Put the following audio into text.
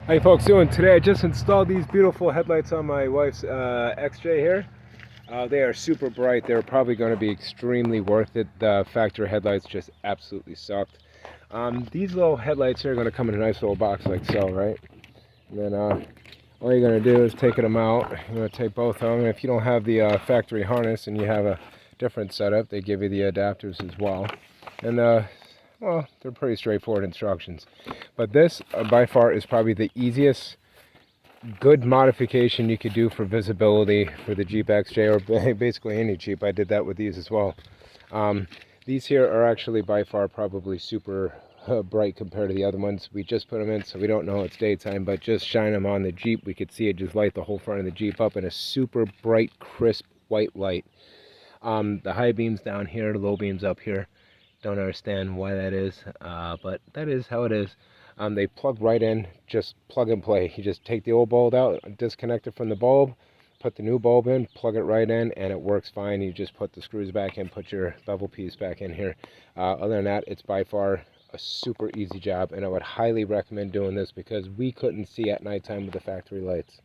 How you folks doing today? I just installed these beautiful headlights on my wife's XJ here. They are super bright. They're probably going to be extremely worth it. The factory headlights just absolutely sucked. These little headlights here are going to come in a nice little box like so, right? And then all you're going to do is take them out. You're going to take both of them. If you don't have the factory harness and you have a different setup, they give you the adapters as well. And well, they're pretty straightforward instructions. But this, by far, is probably the easiest good modification you could do for visibility for the Jeep XJ, or basically any Jeep. I did that with these as well. These here are actually by far probably super bright compared to the other ones. We just put them in so we don't know it's daytime, but just shine them on the Jeep, we could see it just light the whole front of the Jeep up in a super bright, crisp white light. The high beams down here, the low beams up here. Don't understand why that is, but that is how it is. They plug right in, just plug and play. You just take the old bulb out, disconnect it from the bulb, put the new bulb in, plug it right in, and it works fine. You just put the screws back in, put your bevel piece back in here. Other than that, it's by far a super easy job, and I would highly recommend doing this because we couldn't see at nighttime with the factory lights.